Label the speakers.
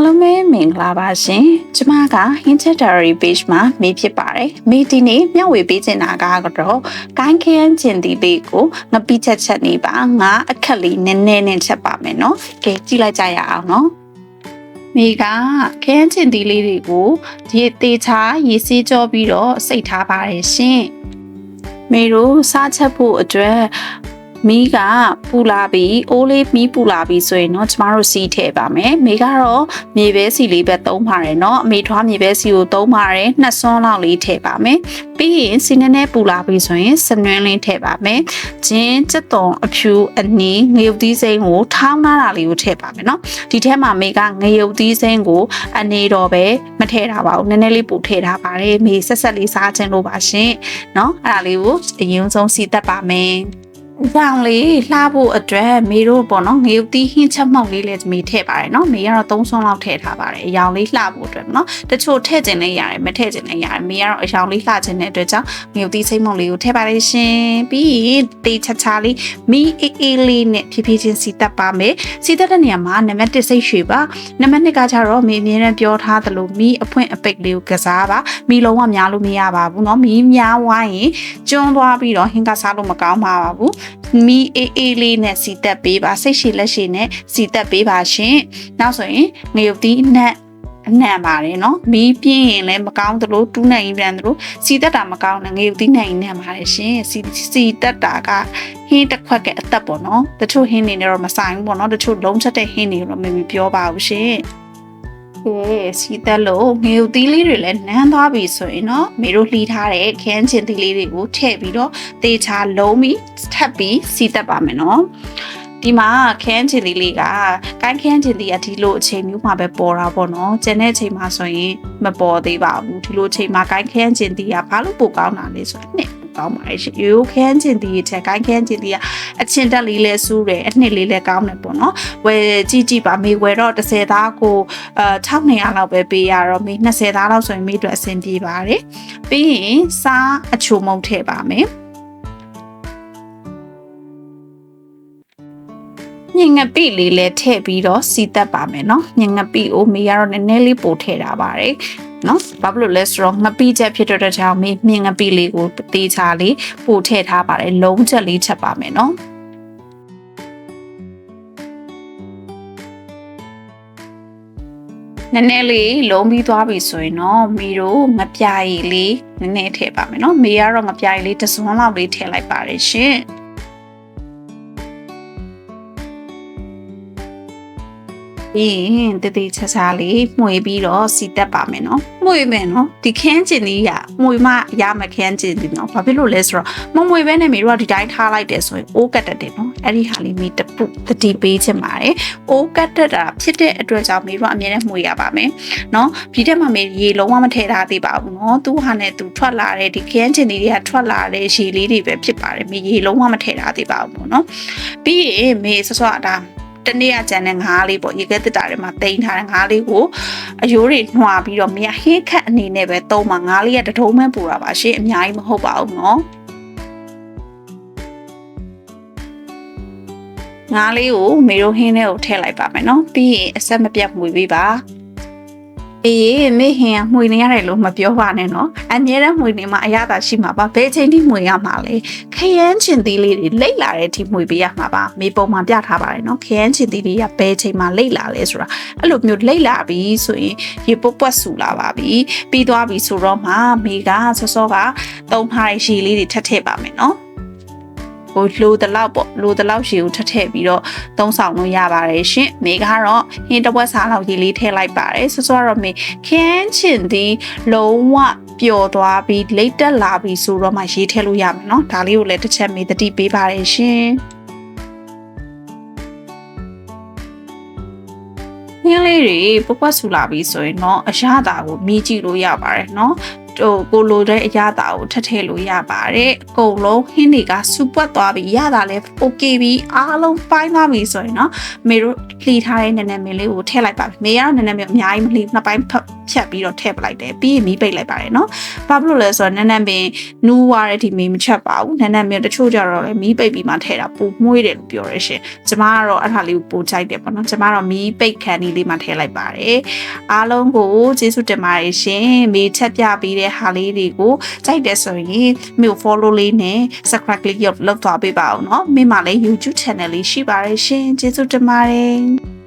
Speaker 1: အားလုံးပဲမင်္ဂလာပါရှင်ကျမက Hinted Diary Page မှာမေးဖြစ်ပါတယ်မေးဒီနေ့မျှဝေပေးချင်တာကတော့ကိုင်းခရမ်းကျင်ဒီလေးကိုငပိချက်နေပါငါအခက်လေးနည်းနည်းနဲ့ချက်ပါမယ်နော်ကဲကြည့်လိုက်ကြရအောင်နော်မေကခရမ်းကျင်ဒီလေးတွေကိုရေသေးချာရေစီးကြောပြီးတော့စိတ်ထားပါတယ်ရှင်မေတို့စားချက်ဖို့အတွက်မီးကပူလာပြီးအိုးလေးမီးပူလာပြီးဆိုရင်တော့ကျမတို့စီးထည့်ပါမယ်မေကတော့မြေပဲစီလေးပဲသုံးပါတယ်เนาะအမေထွားမြေပဲစီကိုသုံးပါတယ်နှစ်စွန်းလောက်လေးထည့်ပါမယ်ပြီးရင်စီနည်းနည်းပူလာပြီးဆိုရင်စနွင်းလေးထည့်ပါမယ်ဂျင်းစက်သွန်အဖြူအနီးငရုတ်သီးစိမ်းကိုထောင်းထားတာလေးကိုထည့်ပါမယ်เนาะဒီထဲမှာမေကငရုတ်သီးစိမ်းကိုအနေတော့ပဲမထည့်တာပါဘူးနည်းနည်းလေးပူထည့်ထားပါတယ်မေဆက်ဆက်လေးစားခြင်းလို့ပါရှင်เนาะအဲ့ဒါလေးကိုအရင်ဆုံးစီတက်ပါမယ်ကြောင်လေးလှဖို့အတွက်မေတို့ပေါ့နော်ငရုတ်သီးဟင်းချက်မှောက်လေးလည်းမေထည့်ပါတယ်နော်မေကတော့3ဆွန်းလောက်ထည့်ထားပါတယ်အယောင်လေးလှဖို့အတွက်နော်တချို့ထည့်ခြင်းလည်းရတယ်မထည့်ခြင်းလည်းရတယ်မေကတော့အယောင်လေးလှခြင်းတဲ့အတွက်ကြောင့်ငရုတ်သီးစိမ်းမုံလေးကိုထည့်ပါတယ်ရှင်ပြီးရင်တေးချချလေးမီအေးလေးနဲ့ဖြည်းဖြည်းချင်းစီတက်ပါမယ်စီတက်တဲ့နေရာမှာနံပါတ်1စိတ်ရွှေပါနံပါတ်2ကကျတော့မေအမြဲတမ်းပြောထားသလိုမီအဖွင့်အပိတ်လေးကိုကစားပါမီလုံးဝများလို့မရပါဘူးနော်မီများဝိုင်းရင်ကျွန်းသွားပြီးတော့ဟင်းကစားလို့မကောင်းပါဘူးမီအေးလေးနဲ့စီတက်ပေးပါစိတ်ရှည်လက်ရှည်နဲ့စီတက်ပေးပါရှင်နောက်ဆိုရင်ငရုတ်သီးအနှံ့ပါတယ်เนาะမီးပြင်းရင်လည်းမကောင်းသလိုတူးနိုင်ရင်ပြန်သလိုစီတက်တာမကောင်းတဲ့ငရုတ်သီးနိုင်နေပါတယ်ရှင်စီတက်တာကဟင်းတစ်ခွက်ကအသက်ပေါ့เนาะတချို့ဟင်းတွေနဲ့တော့မဆိုင်ဘူးပေါ့เนาะတချို့လုံးချက်တဲ့ဟင်းတွေတော့မပြောပါဘူးရှင်စီတက်လို့ငရုတ်သီးလေးတွေလည်းနန်းသွားပြီဆိုရင်เนาะမေတို့လှီးထားတဲ့ခရမ်းချင်သီးလေးတွေကိုထည့်ပြီးတော့တေချာလုံးပြီးထပ်ပြီးစီတက်ပါမယ်เนาะဒီမှာခရမ်းချင်သီးလေးကကိုင်းခရမ်းချင်သီးကဒီလိုအချိန်မျိုးမှာပဲပေါ်တာပေါ့နော်ကျန်တဲ့အချိန်မှာဆိုရင်မပေါ်သေးပါဘူးဒီလိုအချိန်မှာကိုင်းခရမ်းချင်သီးကဘာလို့ပိုကောင်းတာလဲဆိုတော့နှစ်ကောင်းပါရဲ့ရှင်ရိုးခရမ်းချင်သီးချက်ကိုင်းခရမ်းချင်သီးကအချင်းတက်လေးလဲစူးတယ်အနှစ်လေးလဲကောင်းတယ်ပေါ့နော်ဝယ်ကြည့်ပါမေဝယ်တော့30သားကို1200လောက်ပဲပေးရတော့မေ20သားလောက်ဆိုရင်မေအတွက်အဆင်ပြေပါတယ်ပြီးရင်စားအချိုမုံထည့်ပါမယ်ညငပိလေးလည်းထည့်ပြီးတော့စီတက်ပါမယ်เนาะညငပိကိုမေကတော့နည်းနည်းလေးပို့ထည့်ထားပါတယ်เนาะဘာဖြစ်လို့လဲဆိုတော့ငပိချက်ဖြစ်တဲ့ကြောင့်မေမြငပိလေးကိုတေးချာလေးပို့ထည့်ထားပါတယ်လုံးချက်လေးချက်ပါမယ်เนาะနည်းနည်းလေးလုံးပြီးသွားပြီဆိုရင်တော့မေတို့ငပြာရည်လေးနည်းနည်းထည့်ပါမယ်เนาะမေကတော့ငပြာရည်လေးတစ်စွန်းလောက်လေးထည့်လိုက်ပါတယ်ရှင်ပြီးရင်တတိချာချာလေးမှုေပြီးတော့စီတက်ပါမယ်နော်မှုေမယ်နော်ဒီခင်းကျင်လေးကမှုေမှရမခင်းကျင်လေးနော်ဘာဖြစ်လို့လဲဆိုတော့မမှုေပဲနဲ့မေတို့ကဒီတိုင်းထားလိုက်တယ်ဆိုရင်အိုးကတ်တက်တယ်နော်အဲ့ဒီဟာလေးမေတပုတတိပေးချင်ပါတယ်အိုးကတ်တက်တာဖြစ်တဲ့အတွက်ကြောင့်မေတို့ကအမြဲတမ်းမှုေရပါမယ်နော်ဒီတက်မှာမေရေလုံးဝမထည့်ထားသေးပါဘူးနော်သူ့ဟာနဲ့သူထွက်လာတဲ့ဒီခင်းကျင်လေးတွေကထွက်လာတဲ့ရေလေးတွေပဲဖြစ်ပါတယ်မေရေလုံးဝမထည့်ထားသေးပါဘူးနော်ပြီးရင်မေဆော့ဒါတနေ့ကကြံတဲ့ငါးလေးပေါ့ရေခဲတစ်တာထဲမှာတိန်ထားတဲ့ငါးလေးကိုအယိုးတွေနှွာပြီးတော့မရဟင်းခတ်အနေနဲ့ပဲသုံးမှာငါးလေးကတထုံးမှပူတာပါရှင်အများကြီးမဟုတ်ပါဘူးနော်ငါးလေးကိုမေတို့ဟင်းထဲကိုထည့်လိုက်ပါမယ်နော်ပြီးရင်အဆက်မပြတ်မှုပေးပါအေးမေဟင်မှုနေရတယ်လို့မပြောပါနဲ့နော်အမြဲတမ်းမှုနေမှာအရသာရှိမှာပါဘယ်ချိန်ထိမှုရမှာလဲခရမ်းချင်သီးလေးတွေလိတ်လာတဲ့အထိမှုပေးရမှာပါမေပုံမှာပြထားပါတယ်နော်ခရမ်းချင်သီးတွေကဘယ်ချိန်မှာလိတ်လာလဲဆိုတာအဲ့လိုမျိုးလိတ်လာပြီဆိုရင်ရေပုတ်ပွက်ဆူလာပါပြီပြီးသွားပြီဆိုတော့မှမေကစောကသုံးထားတဲ့ရေလေးတွေထပ်ထည့်ပါမယ်နော်ဟိုလိုတလောက်ပေါ့လိုတလောက်ရေကိုထပ်ထည့်ပြီးတော့သုံးဆောင်လို့ရပါတယ်ရှင်မေကတော့ဟင်းတစ်ဝက်စားလောက်ရေလေးထည့်လိုက်ပါတယ်စောတော့မေခင်းချင်သည်လုံးဝပျော်သွားပြီးလိတ်တက်လာပြီးဆိုတော့မှရေထည့်လို့ရမယ်နော်ဒါလေးကိုလည်းတစ်ချက်မေတတိပေးပါတယ်ရှင်ဟင်းလေးတွေပပွက်ဆူလာပြီဆိုရင်တော့အရသာကိုမြည်ကြည့်လို့ရပါတယ်เนาะ ကိုလိုတဲ့အရာတာကိုထပ်ထည့်လို့ရပါတယ်အကုန်လုံးဟင်းတွေကစူပွက်သွားပြီရတာလဲ okay ပြီအားလုံးပိုင်းသွားပြီဆိုရင်เนาะမေတို့လှီထားတဲ့နည်းနည်းမင်းလေးကိုထည့်လိုက်ပါမယ်မေကတော့နည်းနည်းမင်းအများကြီးမလှီနှစ်ပိုင်းဖြတ်ပြီးတော့ထည့်ပလိုက်တယ်ပြီးရင်မီးပိတ်လိုက်ပါတယ်เนาะဘာဖြစ်လို့လဲဆိုတော့နည်းနည်းမင်းနူးွားတဲ့ဒီမီးမချက်ပါဘူးနည်းနည်းမင်းတချို့ကြတော့လဲမီးပိတ်ပြီးမှထည့်တာပိုမွှေးတယ်လို့ပြောရရှင်ကျမကတော့အဲ့ဒါလေးကိုပိုကြိုက်တယ်ပေါ့နော်ကျမတော့မီးပိတ်ခန်းလေးမှထည့်လိုက်ပါတယ်အားလုံးကိုကျေးဇူးတင်ပါတယ်ရှင်မေးချက်ပြပေးတဲ့ဟာလေးတွေကိုကြိုက်တယ်ဆိုရင်မြို့ follow လေးနဲ့ subscribe လေးလုပ်သွားပေးပါအောင်เนาะမိမလည်း YouTube channel လေးရှိပါတယ်ရှင်ကျေးဇူးတင်ပါတယ်